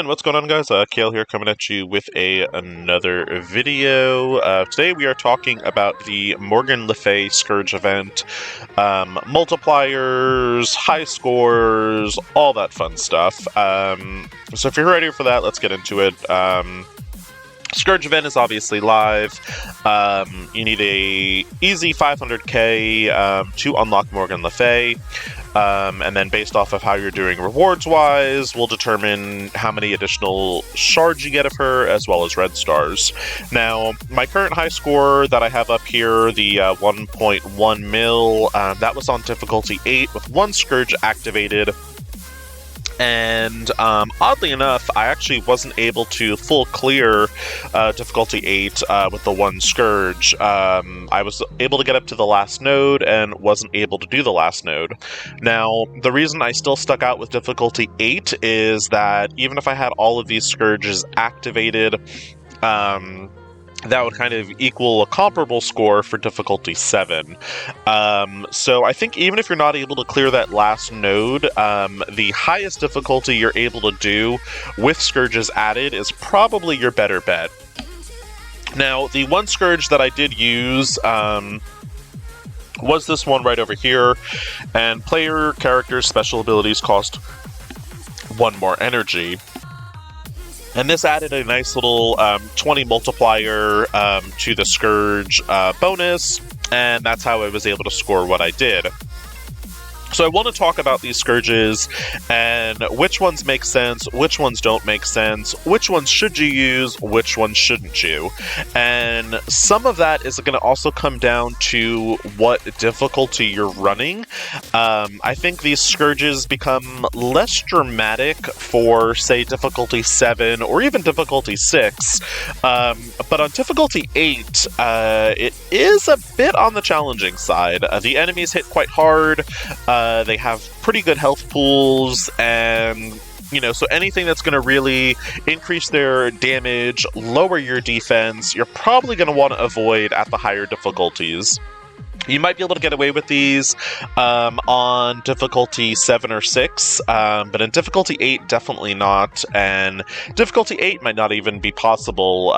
And what's going on, guys? Kale here, coming at you with another video. Today we are talking about the Morgan Le Fay Scourge event. Multipliers, high scores, all that fun stuff. So if you're ready for that, let's get into it. Scourge event is obviously live. You need a easy 500k to unlock Morgan Le Fay. And then based off of how you're doing rewards-wise, we'll determine how many additional shards you get of her, as well as red stars. Now, my current high score that I have up here, the 1.1 mil, that was on difficulty 8 with one Scourge activated. And oddly enough, I actually wasn't able to full clear difficulty 8 with the one Scourge. I was able to get up to the last node and wasn't able to do the last node. Now, the reason I still stuck out with difficulty 8 is that even if I had all of these Scourges activated, that would kind of equal a comparable score for difficulty 7. So I think even if you're not able to clear that last node, the highest difficulty you're able to do with Scourges added is probably your better bet. Now, the one Scourge that I did use was this one right over here, and player characters' special abilities cost 1 more energy. And this added a nice little 20 multiplier to the Scourge bonus, and that's how I was able to score what I did. So I want to talk about these Scourges, and which ones make sense, which ones don't make sense, which ones should you use, which ones shouldn't you. And some of that is going to also come down to what difficulty you're running. I think these Scourges become less dramatic for, say, difficulty 7 or even difficulty 6. But on difficulty 8, it is a bit on the challenging side. The enemies hit quite hard. They have pretty good health pools, and so anything that's going to really increase their damage, lower your defense, you're probably going to want to avoid at the higher difficulties. You might be able to get away with these on difficulty 7 or 6, but in difficulty 8, definitely not, and difficulty 8 might not even be possible.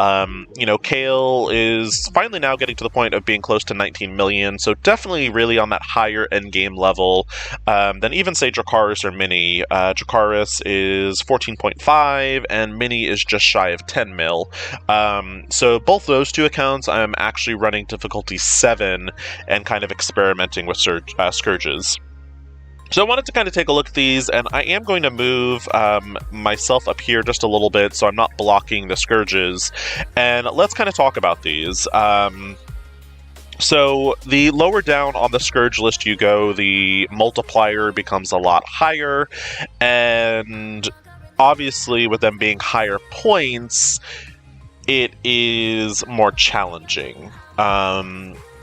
Kale is finally now getting to the point of being close to 19 million, so definitely really on that higher endgame level than even, say, Dracarys or Mini. Dracarys is 14.5, and Mini is just shy of 10 mil. So both those two accounts, I'm actually running difficulty 7, and kind of experimenting with Scourges. So I wanted to kind of take a look at these, and I am going to move myself up here just a little bit so I'm not blocking the Scourges, and let's kind of talk about these. So the lower down on the Scourge list you go, the multiplier becomes a lot higher, and obviously with them being higher points, it is more challenging.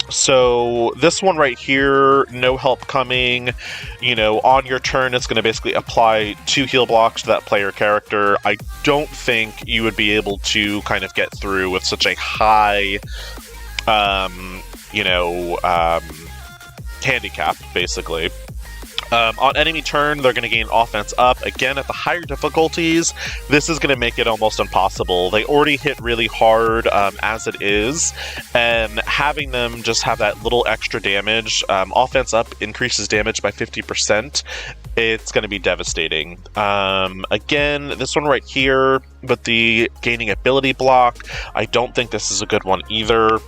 So this one right here, no help coming, on your turn it's going to basically apply 2 heal blocks to that player character. I don't think you would be able to kind of get through with such a high, handicap, basically. On enemy turn, they're going to gain offense up. Again, at the higher difficulties, this is going to make it almost impossible. They already hit really hard as it is, and having them just have that little extra damage, offense up increases damage by 50%, it's going to be devastating. Again, this one right here, with the gaining ability block, I don't think this is a good one either.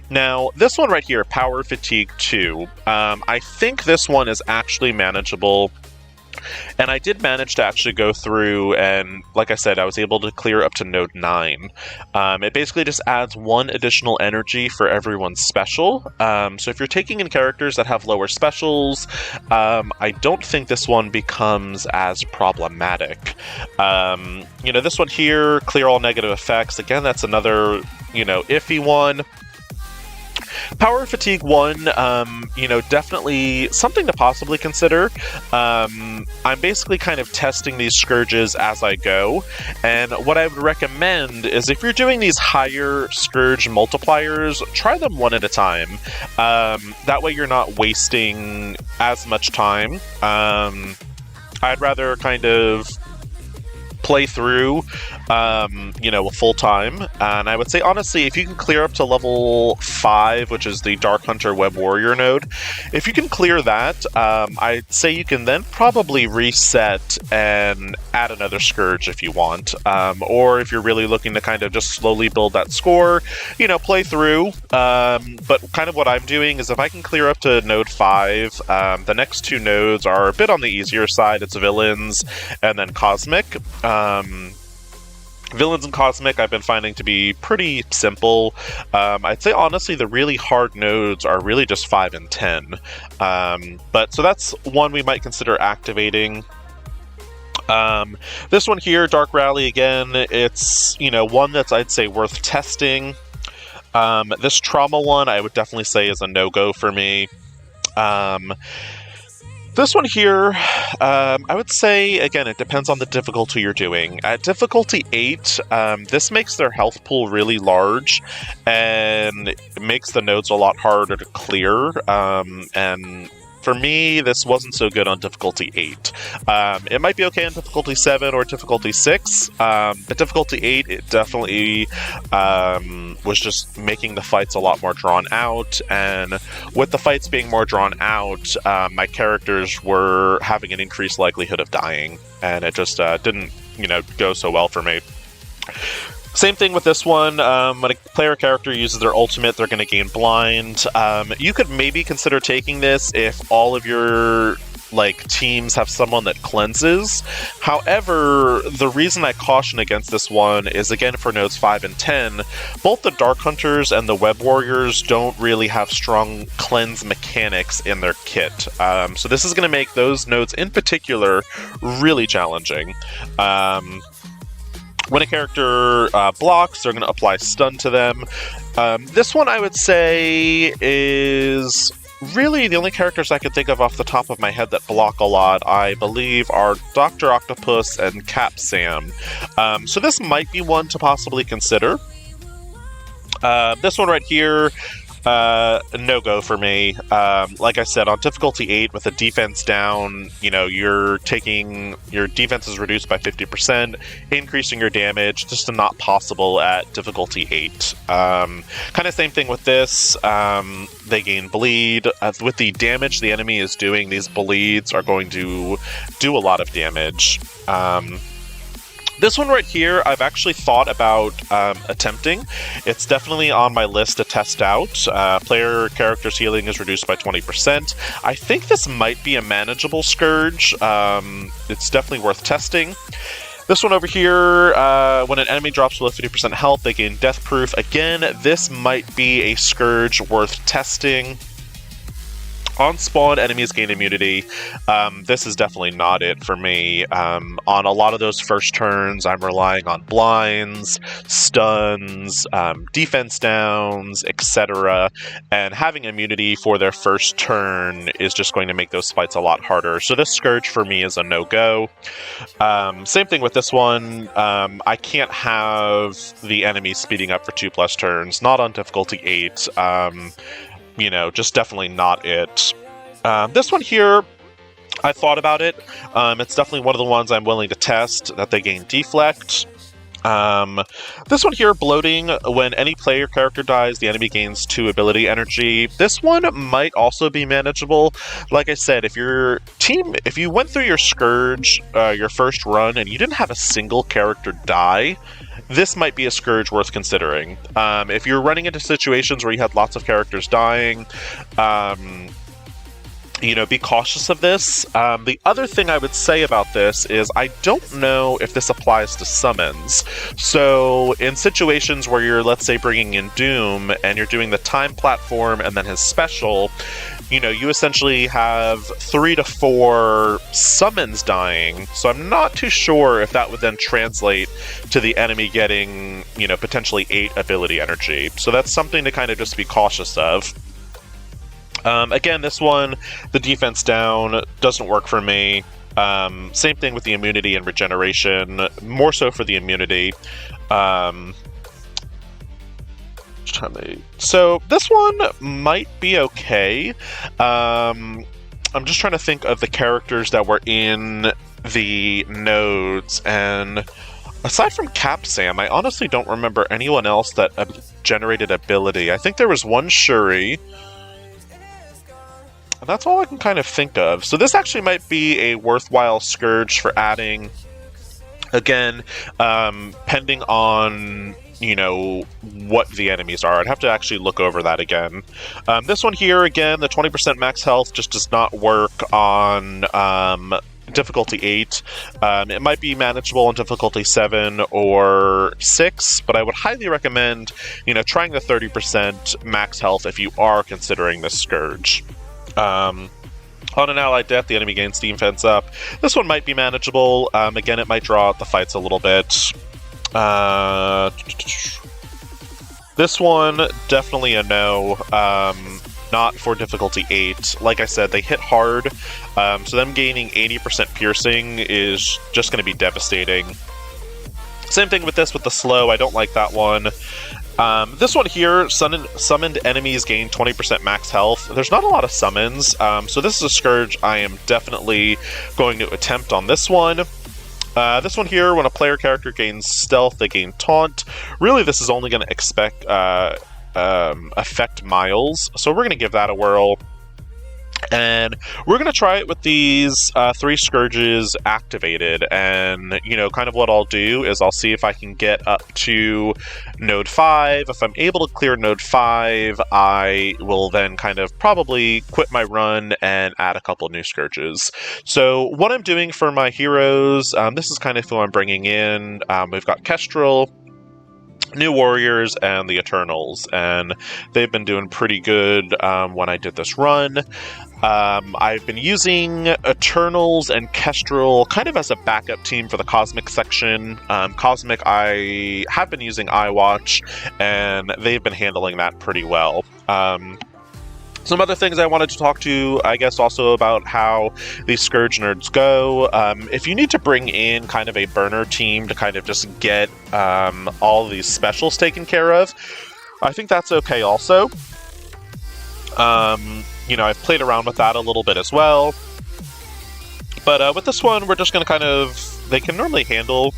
Now, this one right here, Power Fatigue 2, I think this one is actually manageable, and I did manage to actually go through, and like I said, I was able to clear up to node 9. It basically just adds 1 additional energy for everyone's special, so if you're taking in characters that have lower specials, I don't think this one becomes as problematic. This one here, clear all negative effects, again, that's another, iffy one. Power Fatigue 1, definitely something to possibly consider. I'm basically kind of testing these Scourges as I go, and what I would recommend is if you're doing these higher Scourge multipliers, try them one at a time. That way you're not wasting as much time. I'd rather kind of play through, a full time. And I would say, honestly, if you can clear up to level 5, which is the Dark Hunter Web Warrior node, if you can clear that, I'd say you can then probably reset and add another Scourge if you want. Or if you're really looking to kind of just slowly build that score, play through. But kind of what I'm doing is if I can clear up to node 5, the next 2 nodes are a bit on the easier side. It's Villains and then Cosmic. Villains and Cosmic I've been finding to be pretty simple. I'd say honestly the really hard nodes are really just 5 and 10. But so that's one we might consider activating. This one here, Dark Rally, again, it's one that's I'd say worth testing. This Trauma one I would definitely say is a no-go for me. This one here, I would say, again, it depends on the difficulty you're doing. At difficulty 8, this makes their health pool really large, and it makes the nodes a lot harder to clear, and for me, this wasn't so good on difficulty 8. It might be okay on difficulty 7 or difficulty 6, but difficulty 8, it definitely was just making the fights a lot more drawn out, and with the fights being more drawn out, my characters were having an increased likelihood of dying, and it just didn't, go so well for me. Same thing with this one. When a player character uses their ultimate, they're going to gain blind. You could maybe consider taking this if all of your teams have someone that cleanses. However, the reason I caution against this one is, again, for nodes 5 and 10, both the Dark Hunters and the Web Warriors don't really have strong cleanse mechanics in their kit. So this is going to make those nodes in particular really challenging. When a character blocks, they're going to apply stun to them. This one, I would say, is really the only characters I can think of off the top of my head that block a lot, I believe, are Dr. Octopus and Cap Sam. So this might be one to possibly consider. This one right here, no-go for me. Like I said, on difficulty 8 with the defense down, your defense is reduced by 50%, increasing your damage, just not possible at difficulty 8. Kind of same thing with this. They gain bleed. With the damage the enemy is doing, these bleeds are going to do a lot of damage. This one right here, I've actually thought about attempting. It's definitely on my list to test out. Player character's healing is reduced by 20%. I think this might be a manageable Scourge. It's definitely worth testing. This one over here, when an enemy drops below 50% health, they gain Death Proof. Again, this might be a Scourge worth testing. On spawn, enemies gain immunity. This is definitely not it for me. On a lot of those first turns, I'm relying on blinds, stuns, defense downs, etc. And having immunity for their first turn is just going to make those fights a lot harder. So this Scourge for me is a no-go. Same thing with this one. I can't have the enemy speeding up for 2+ turns. Not on difficulty 8. Just definitely not it. This one here, I thought about it. It's definitely one of the ones I'm willing to test, that they gain Deflect. This one here, Bloating, when any player character dies, the enemy gains 2 ability energy. This one might also be manageable. Like I said, if you went through your Scourge, your first run, and you didn't have a single character die, this might be a Scourge worth considering. If you're running into situations where you had lots of characters dying, be cautious of this. The other thing I would say about this is I don't know if this applies to summons. So in situations where you're, let's say, bringing in Doom and you're doing the time platform and then his special, you essentially have 3 to 4 summons dying. So I'm not too sure if that would then translate to the enemy getting, potentially 8 ability energy. So that's something to kind of just be cautious of. Again, this one, the defense down, doesn't work for me. Same thing with the immunity and regeneration, more so for the immunity. So this one might be okay. I'm just trying to think of the characters that were in the nodes, and aside from Capsam, I honestly don't remember anyone else that generated ability. I think there was one Shuri, and that's all I can kind of think of. So this actually might be a worthwhile Scourge for adding. Again, pending on, you know, what the enemies are. I'd have to actually look over that again. This one here, again, the 20% max health just does not work on difficulty 8. It might be manageable on difficulty 7 or 6, but I would highly recommend, you know, trying the 30% max health if you are considering this Scourge. On an allied death, the enemy gains steam fence up. This one might be manageable. Again, it might draw out the fights a little bit. This one, definitely a no. Not for difficulty 8. Like I said, they hit hard, so them gaining 80% piercing is just going to be devastating. Same thing with this, with the slow. I don't like that one. This one here, summoned enemies gain 20% max health. There's not a lot of summons, so this is a Scourge I am definitely going to attempt on this one. This one here, when a player character gains stealth, they gain taunt. Really, this is only going to affect Miles, so we're going to give that a whirl. And we're going to try it with these 3 Scourges activated, and, you know, kind of what I'll do is I'll see if I can get up to Node 5. If I'm able to clear Node 5, I will then kind of probably quit my run and add a couple new Scourges. So what I'm doing for my heroes, this is kind of who I'm bringing in. We've got Kestrel, New Warriors, and the Eternals, and they've been doing pretty good when I did this run. I've been using Eternals and Kestrel kind of as a backup team for the Cosmic section. Cosmic, I have been using iWatch, and they've been handling that pretty well. Some other things I wanted to talk to, I guess, also about how these Scourge nerds go. If you need to bring in kind of a burner team to kind of just get all these specials taken care of, I think that's okay also. You know, I've played around with that a little bit as well. But with this one, we're just going to kind of... They can normally handle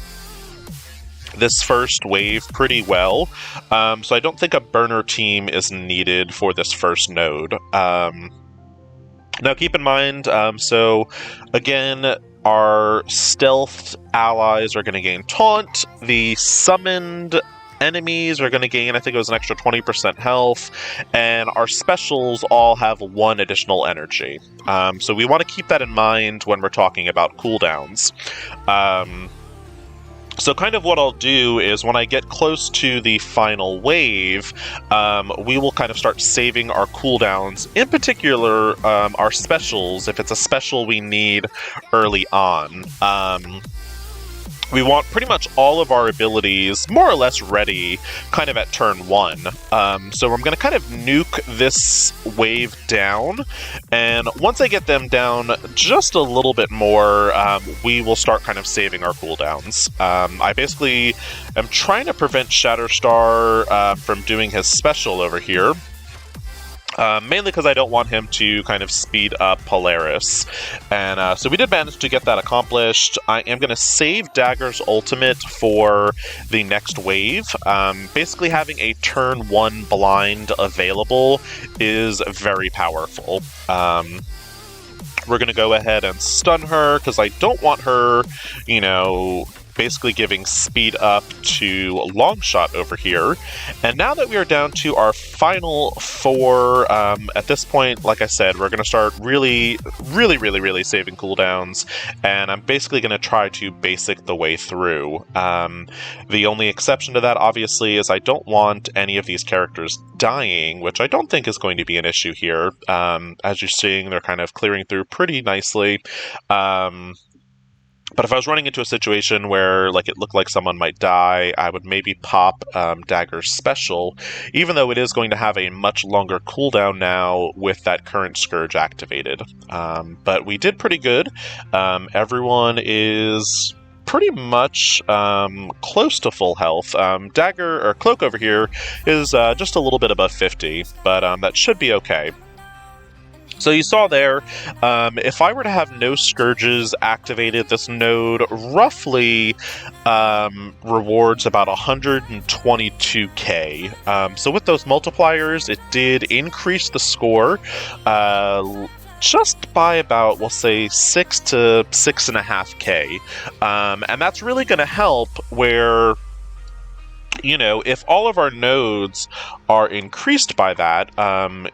this first wave pretty well. So I don't think a burner team is needed for this first node. Now keep in mind, so again, our stealth allies are going to gain taunt. The summoned enemies are going to gain, I think it was an extra 20% health, and our specials all have 1 additional energy. So we want to keep that in mind when we're talking about cooldowns. So kind of what I'll do is when I get close to the final wave, we will kind of start saving our cooldowns, in particular our specials, if it's a special we need early on. We want pretty much all of our abilities more or less ready kind of at turn 1. So I'm going to kind of nuke this wave down, and once I get them down just a little bit more, we will start kind of saving our cooldowns. I basically am trying to prevent Shatterstar from doing his special over here. Mainly because I don't want him to kind of speed up Polaris. And so we did manage to get that accomplished. I am going to save Dagger's ultimate for the next wave. Basically having a turn 1 blind available is very powerful. We're going to go ahead and stun her because I don't want her, you know, basically giving speed up to Longshot over here. And now that we are down to our final 4, at this point, like I said, we're going to start really saving cooldowns, and I'm basically going to try to basic the way through. The only exception to that, obviously, is I don't want any of these characters dying, which I don't think is going to be an issue here. As you're seeing, they're kind of clearing through pretty nicely. But if I was running into a situation where, like, it looked like someone might die, I would maybe pop Dagger's special, even though it is going to have a much longer cooldown now with that current Scourge activated. But we did pretty good. Everyone is pretty much close to full health. Dagger, or Cloak over here, is just a little bit above 50, but that should be okay. So you saw there, if I were to have no Scourges activated, this node roughly rewards about 122k. So with those multipliers, it did increase the score just by about, we'll say, 6 to 6.5k. And that's really going to help where, you know, if all of our nodes are increased by that,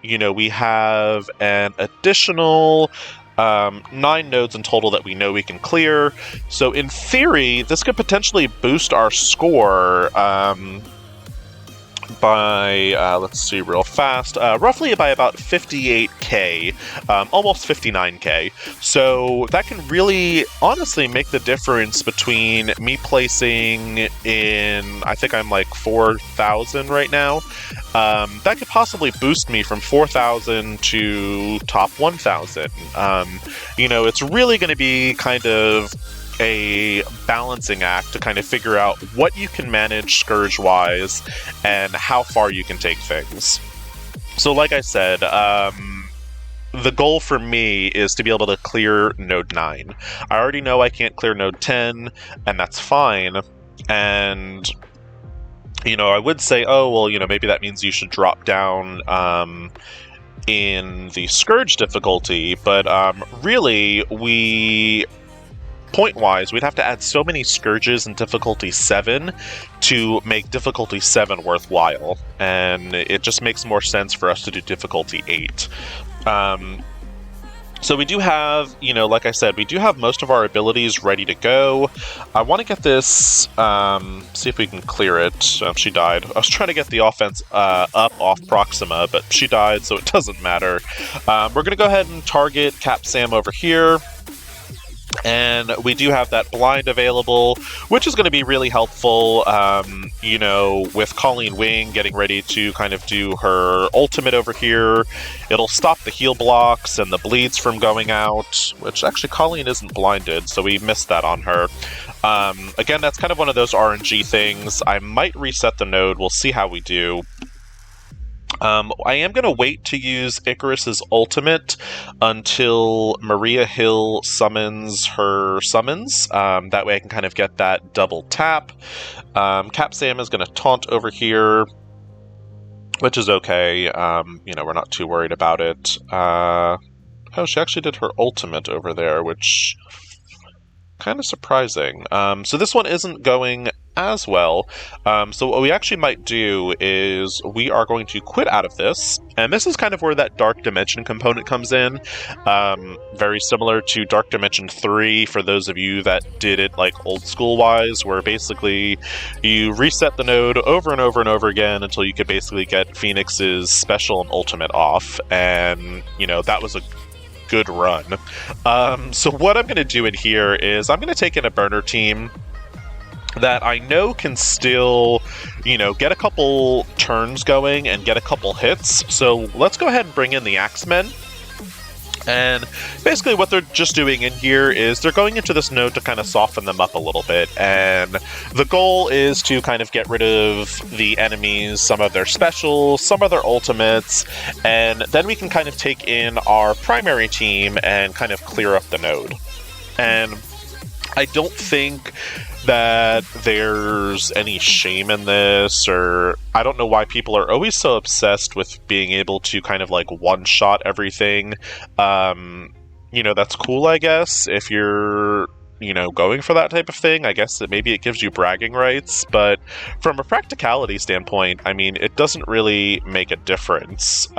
you know, we have an additional 9 nodes in total that we know we can clear. So in theory, this could potentially boost our score by, let's see real fast, roughly by about 58k, almost 59k. So that can really, honestly, make the difference between me placing in, I think I'm like 4,000 right now. That could possibly boost me from 4,000 to top 1,000. You know, it's really going to be kind of a balancing act to kind of figure out what you can manage Scourge-wise and how far you can take things. So like I said, the goal for me is to be able to clear Node 9. I already know I can't clear Node 10, and that's fine. And, you know, I would say, oh, well, you know, maybe that means you should drop down in the Scourge difficulty, but really, point-wise, we'd have to add so many Scourges in difficulty 7 to make difficulty 7 worthwhile, and it just makes more sense for us to do difficulty 8. So we do have, you know, like I said, we do have most of our abilities ready to go. I want to get this, see if we can clear it. She died. I was trying to get the offense up off Proxima, but she died, so it doesn't matter. We're going to go ahead and target Cap Sam over here. And we do have that blind available, which is going to be really helpful, you know, with Colleen Wing getting ready to kind of do her ultimate over here. It'll stop the heal blocks and the bleeds from going out, which actually Colleen isn't blinded, so we missed that on her. Again, that's kind of one of those RNG things. I might reset the node. We'll see how we do. I am going to wait to use Icarus's ultimate until Maria Hill summons her summons. That way I can kind of get that double tap. Cap Sam is going to taunt over here, which is okay. You know, we're not too worried about it. Oh, she actually did her ultimate over there, which kind of surprising. So this one isn't going as well. So what we actually might do is we are going to quit out of this, and this is kind of where that Dark Dimension component comes in. Very similar to Dark Dimension 3 for those of you that did it like old school wise, where basically you reset the node over and over and over again until you could basically get Phoenix's special and ultimate off, and you know, that was a good run. So what I'm going to do in here is I'm going to take in a burner team that I know can still, you know, get a couple turns going and get a couple hits. So let's go ahead and bring in the Axemen. And basically what they're just doing in here is they're going into this node to kind of soften them up a little bit. And the goal is to kind of get rid of the enemies, some of their specials, some of their ultimates, and then we can kind of take in our primary team and kind of clear up the node. And I don't think that there's any shame in this, or I don't know why people are always so obsessed with being able to kind of like one-shot everything. You know, that's cool, I guess, if you're, you know, going for that type of thing. I guess that maybe it gives you bragging rights, but from a practicality standpoint, I mean, it doesn't really make a difference.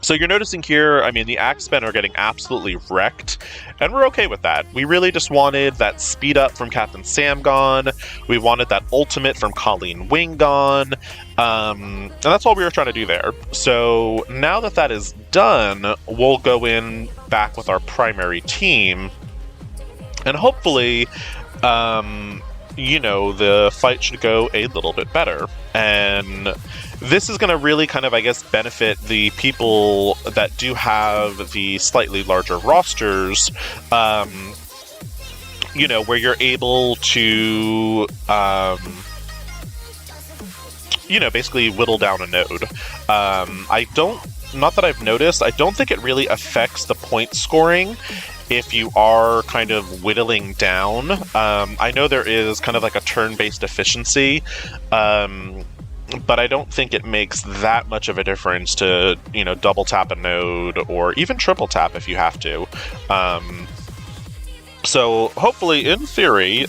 So you're noticing here, I mean, the Axemen are getting absolutely wrecked, and we're okay with that. We really just wanted that speed up from Captain Sam gone. We wanted that ultimate from Colleen Wing gone. And that's all we were trying to do there. So now that that is done, we'll go in back with our primary team, and hopefully, you know, the fight should go a little bit better. And this is going to really kind of, I guess, benefit the people that do have the slightly larger rosters, you know, where you're able to, you know, basically whittle down a node. I don't not that I've noticed, I don't think it really affects the point scoring if you are kind of whittling down. I know there is kind of like a turn-based efficiency, but I don't think it makes that much of a difference to, you know, double tap a node or even triple tap if you have to. So hopefully, in theory,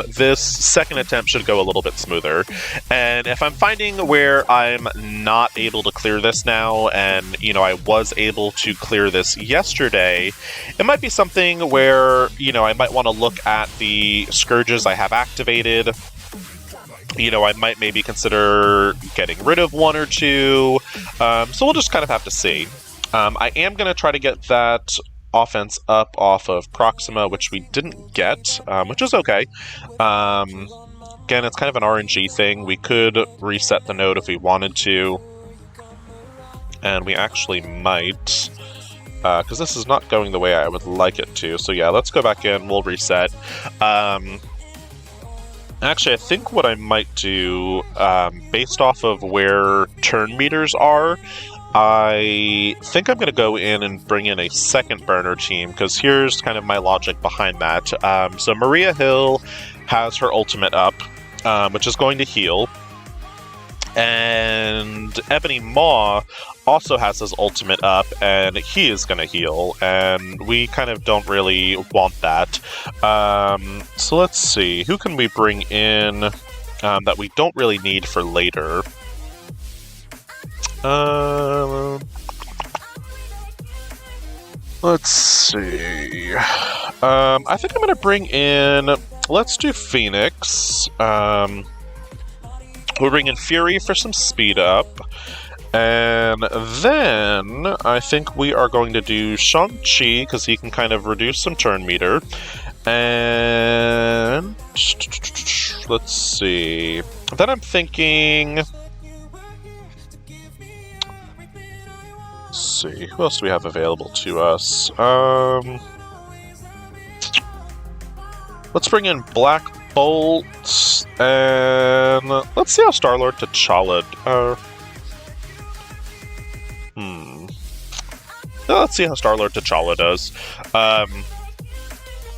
this second attempt should go a little bit smoother. And if I'm finding where I'm not able to clear this now, and, you know, I was able to clear this yesterday, it might be something where, you know, I might want to look at the scourges I have activated. You know, I might maybe consider getting rid of one or two. So we'll just kind of have to see. I am going to try to get that offense up off of Proxima, which we didn't get, which is okay. Again, it's kind of an RNG thing. We could reset the node if we wanted to, and we actually might, because this is not going the way I would like it to. So yeah, let's go back in, we'll reset. Actually, I think what I might do, based off of where turn meters are, I think I'm going to go in and bring in a second burner team, because here's kind of my logic behind that. So Maria Hill has her ultimate up, which is going to heal. And Ebony Maw also has his ultimate up, and he is going to heal, and we kind of don't really want that. So let's see, who can we bring in that we don't really need for later? Let's see. I think I'm going to bring in, let's do Phoenix. We'll bring in Fury for some speed up. And then I think we are going to do Shang-Chi, because he can kind of reduce some turn meter. And let's see. Then I'm thinking, let's see, who else do we have available to us? Let's bring in Black Bolt, and let's see how Star-Lord T'Challa. Let's see how Star-Lord T'Challa does.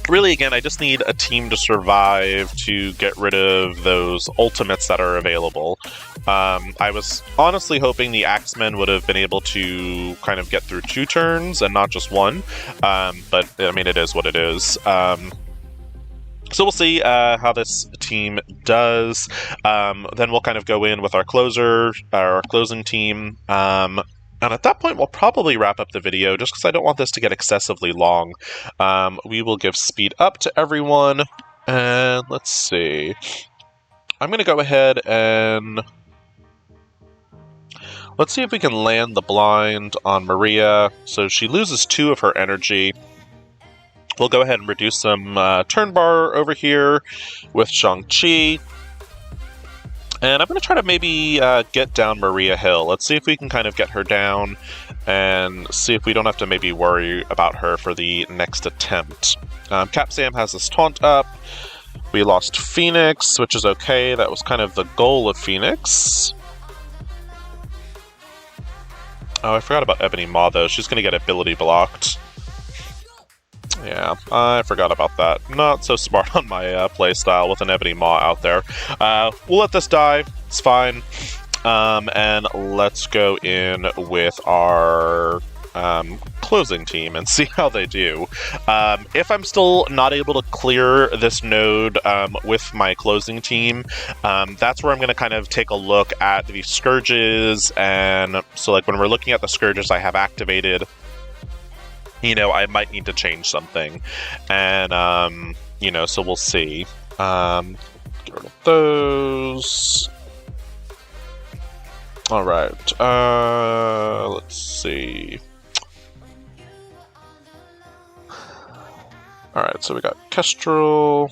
Really, again, I just need a team to survive to get rid of those ultimates that are available. I was honestly hoping the Axemen would have been able to kind of get through 2 turns and not just 1. But, I mean, it is what it is. So we'll see how this team does. Then we'll kind of go in with our closer, our closing team. And at that point, we'll probably wrap up the video, just because I don't want this to get excessively long. We will give speed up to everyone, and let's see. I'm going to go ahead and let's see if we can land the blind on Maria. So she loses 2 of her energy. We'll go ahead and reduce some turn bar over here with Shang-Chi. And I'm going to try to maybe get down Maria Hill. Let's see if we can kind of get her down and see if we don't have to maybe worry about her for the next attempt. Cap Sam has this taunt up. We lost Phoenix, which is okay. That was kind of the goal of Phoenix. Oh, I forgot about Ebony Maw, though. She's going to get ability blocked. Yeah, I forgot about that. Not so smart on my playstyle with an Ebony Maw out there. We'll let this die. It's fine. And let's go in with our closing team and see how they do. If I'm still not able to clear this node with my closing team, that's where I'm going to kind of take a look at the Scourges. And so, like, when we're looking at the Scourges I have activated, you know, I might need to change something. And, you know, so we'll see. Get rid of those. Alright. Let's see. Alright, so we got Kestrel.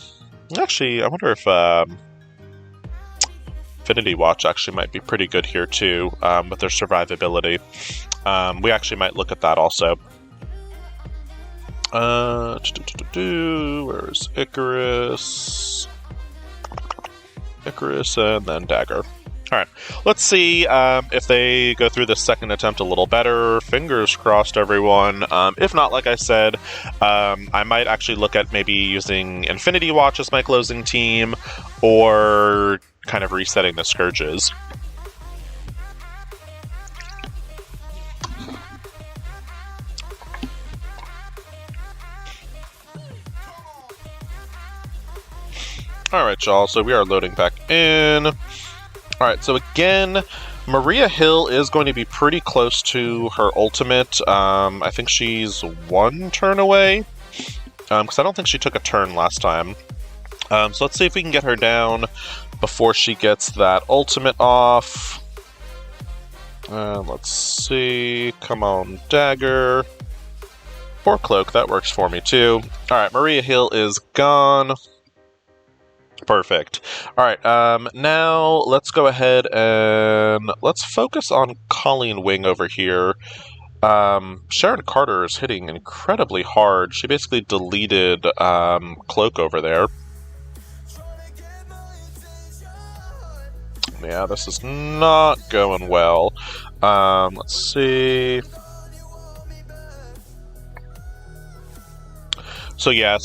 Actually, I wonder if Infinity Watch actually might be pretty good here, too, with their survivability. We actually might look at that also. Where's Icarus? Icarus and then Dagger. Alright, let's see if they go through the second attempt a little better. Fingers crossed, everyone. If not, like I said, I might actually look at maybe using Infinity Watch as my closing team, or kind of resetting the Scourges. Alright, y'all, so we are loading back in. Alright, so again, Maria Hill is going to be pretty close to her ultimate. I think she's one turn away, because I don't think she took a turn last time. So let's see if we can get her down before she gets that ultimate off. Let's see. Come on, Dagger. Or Cloak, that works for me too. Alright, Maria Hill is gone. Perfect. Alright, now let's go ahead and let's focus on Colleen Wing over here. Sharon Carter is hitting incredibly hard. She basically deleted Cloak over there. Yeah, this is not going well. Let's see. So yeah,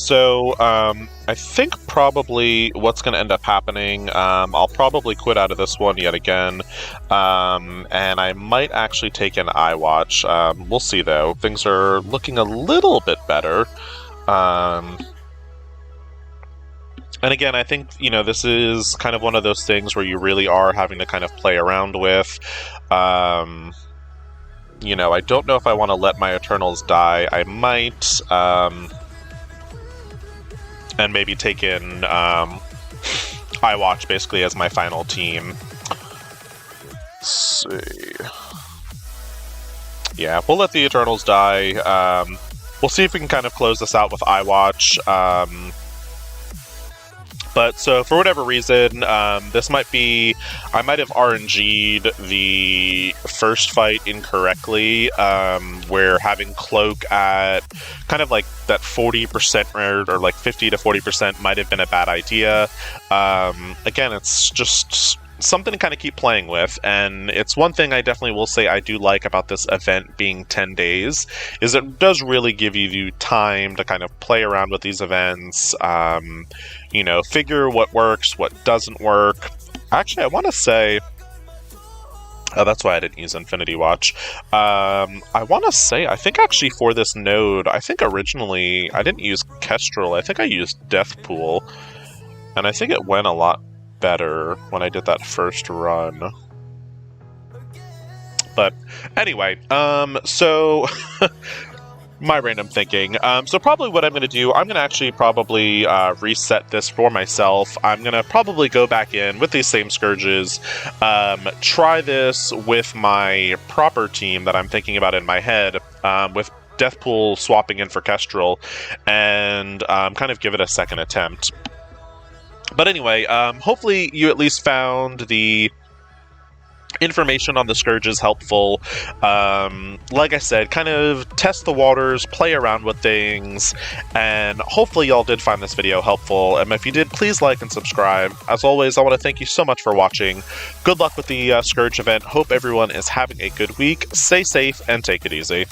I think probably what's going to end up happening, I'll probably quit out of this one yet again, and I might actually take an iWatch. We'll see though. Things are looking a little bit better. And again, I think, you know, this is kind of one of those things where you really are having to kind of play around with. You know, I don't know if I want to let my Eternals die. I might, and maybe take in iWatch basically as my final team. Let's see. Yeah, we'll let the Eternals die. We'll see if we can kind of close this out with iWatch. But so for whatever reason, this might be, I might have RNG'd the first fight incorrectly, where having Cloak at kind of like that 40% or like 50 to 40% might have been a bad idea. Again, it's just something to kind of keep playing with, and it's one thing I definitely will say I do like about this event being 10 days, is it does really give you the time to kind of play around with these events, you know, figure what works, what doesn't work. Actually, I want to say, oh, that's why I didn't use Infinity Watch. I want to say, I think actually for this node, I think originally I didn't use Kestrel, I think I used Deathpool, and I think it went a lot better when I did that first run. But anyway, so my random thinking. So probably what I'm going to do, I'm going to actually probably reset this for myself. I'm going to probably go back in with these same Scourges, try this with my proper team that I'm thinking about in my head, with Deathpool swapping in for Kestrel, and kind of give it a second attempt. But anyway, hopefully you at least found the information on the Scourges helpful. Like I said, kind of test the waters, play around with things, and hopefully y'all did find this video helpful. And if you did, please like and subscribe. As always, I want to thank you so much for watching. Good luck with the Scourge event. Hope everyone is having a good week. Stay safe and take it easy.